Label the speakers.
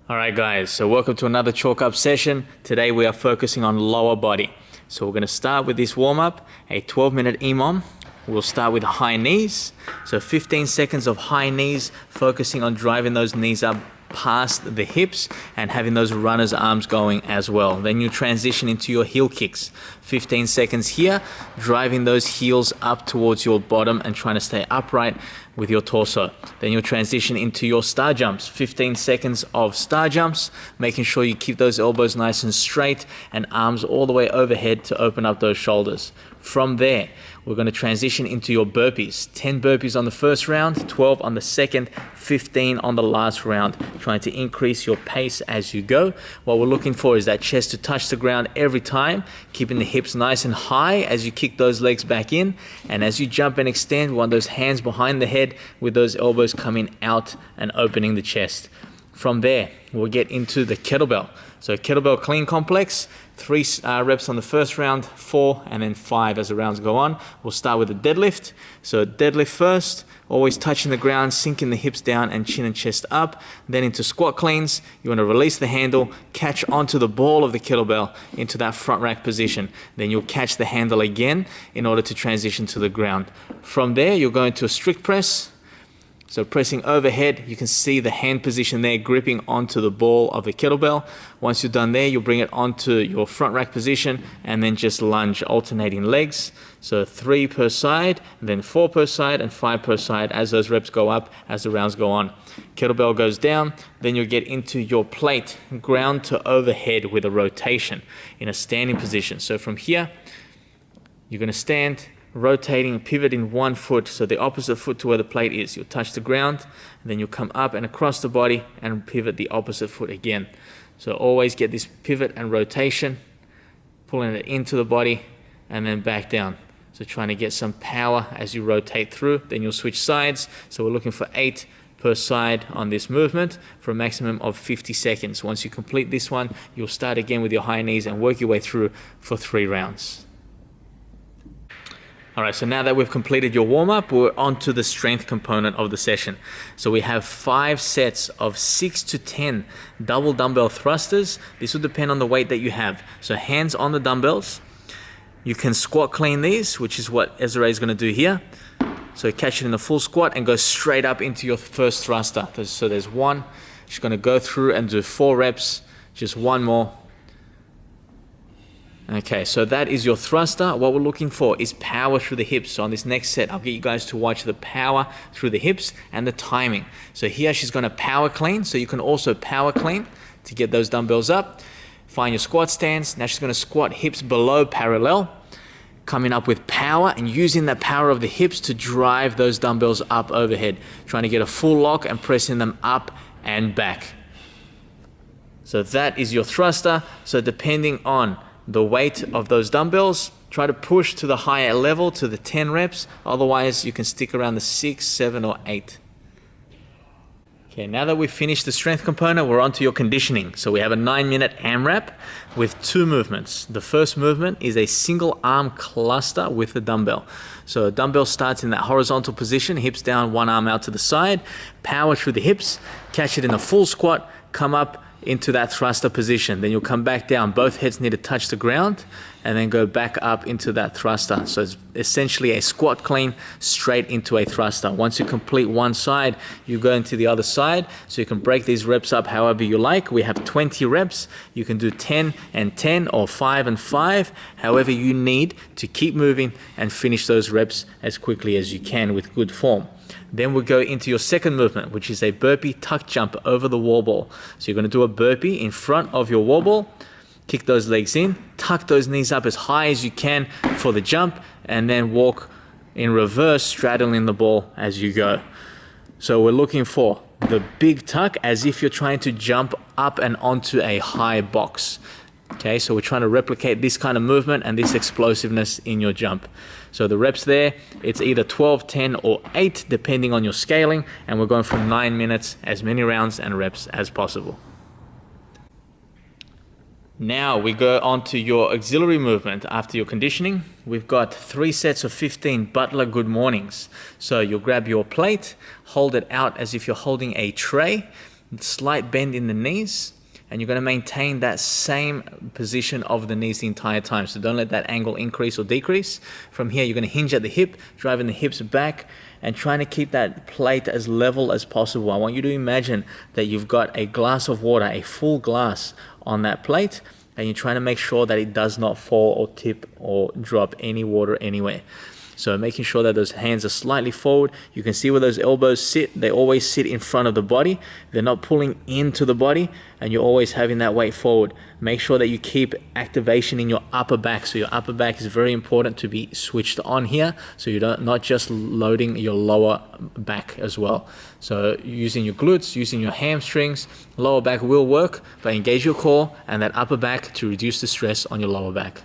Speaker 1: All right, guys, so welcome to another chalk up session. Today we are focusing on lower body. So we're going to start with this warm up, a 12-minute EMOM. We'll start with high knees. So 15 seconds of high knees, focusing on driving those knees up past the hips and having those runner's arms going as well. Then you transition into your heel kicks. 15 seconds here, driving those heels up towards your bottom and trying to stay upright with your torso. Then you'll transition into your star jumps. 15 seconds of star jumps, making sure you keep those elbows nice and straight and arms all the way overhead to open up those shoulders. From there, we're going to transition into your burpees. 10 burpees on the first round, 12 on the second, 15 on the last round, trying to increase your pace as you go. What we're looking for is that chest to touch the ground every time, keeping the hips nice and high as you kick those legs back in. And as you jump and extend, we want those hands behind the head with those elbows coming out and opening the chest. From there, we'll get into the kettlebell. So kettlebell clean complex, 3 reps on the first round, 4 and then 5 as the rounds go on. We'll start with a deadlift. So deadlift first, always touching the ground, sinking the hips down and chin and chest up. Then into squat cleans, you want to release the handle, catch onto the ball of the kettlebell into that front rack position. Then you'll catch the handle again in order to transition to the ground. From there, you'll go into a strict press. So pressing overhead, you can see the hand position there gripping onto the ball of the kettlebell. Once you're done there, you'll bring it onto your front rack position and then just lunge, alternating legs. So 3 per side, then 4 per side and 5 per side as those reps go up, as the rounds go on. Kettlebell goes down, then you'll get into your plate, ground to overhead with a rotation in a standing position. So from here, you're going to stand, rotating, pivoting one foot, so the opposite foot to where the plate is. You'll touch the ground, and then you'll come up and across the body and pivot the opposite foot again. So always get this pivot and rotation, pulling it into the body and then back down. So trying to get some power as you rotate through. Then you'll switch sides. So we're looking for 8 per side on this movement for a maximum of 50 seconds. Once you complete this one, you'll start again with your high knees and work your way through for 3 rounds. All right, so now that we've completed your warm-up, we're on to the strength component of the session. So we have 5 sets of 6 to 10 double dumbbell thrusters. This will depend on the weight that you have. So hands on the dumbbells. You can squat clean these, which is what Ezra is going to do here. So catch it in a full squat and go straight up into your first thruster. So there's 1. She's going to go through and do 4 reps, just 1 more. Okay, so that is your thruster. What we're looking for is power through the hips. So on this next set, I'll get you guys to watch the power through the hips and the timing. So here she's going to power clean. So you can also power clean to get those dumbbells up. Find your squat stance. Now she's going to squat hips below parallel, coming up with power and using that power of the hips to drive those dumbbells up overhead, trying to get a full lock and pressing them up and back. So that is your thruster. So depending on the weight of those dumbbells, try to push to the higher level, to the 10 reps. Otherwise, you can stick around the 6, 7, or 8. Okay, now that we've finished the strength component, we're on to your conditioning. So we have a 9-minute AMRAP with 2 movements. The first movement is a single arm cluster with the dumbbell. So a dumbbell starts in that horizontal position, hips down, 1 arm out to the side, power through the hips, catch it in a full squat, come up into that thruster position. Then you'll come back down. Both heads need to touch the ground and then go back up into that thruster. So it's essentially a squat clean straight into a thruster. Once you complete one side, you go into the other side. So you can break these reps up however you like. We have 20 reps. You can do 10 and 10 or 5 and 5, however you need to keep moving and finish those reps as quickly as you can with good form. Then we'll go into your second movement, which is a burpee tuck jump over the wall ball. So you're going to do a burpee in front of your wall ball, kick those legs in, tuck those knees up as high as you can for the jump, and then walk in reverse, straddling the ball as you go. So we're looking for the big tuck as if you're trying to jump up and onto a high box. Okay, so we're trying to replicate this kind of movement and this explosiveness in your jump. So the reps there, it's either 12, 10, or 8, depending on your scaling, and we're going for 9 minutes, as many rounds and reps as possible. Now we go on to your auxiliary movement after your conditioning. We've got 3 sets of 15 Butler Good Mornings. So you'll grab your plate, hold it out as if you're holding a tray. slight bend in the knees, and you're going to maintain that same position of the knees the entire time. So don't let that angle increase or decrease. From here, you're going to hinge at the hip, driving the hips back, and trying to keep that plate as level as possible. I want you to imagine that you've got a glass of water, a full glass on that plate, and you're trying to make sure that it does not fall or tip or drop any water anywhere. So making sure that those hands are slightly forward. You can see where those elbows sit. They always sit in front of the body. They're not pulling into the body, and you're always having that weight forward. Make sure that you keep activation in your upper back. So your upper back is very important to be switched on here. So you're not just loading your lower back as well. So using your glutes, using your hamstrings, lower back will work, but engage your core and that upper back to reduce the stress on your lower back.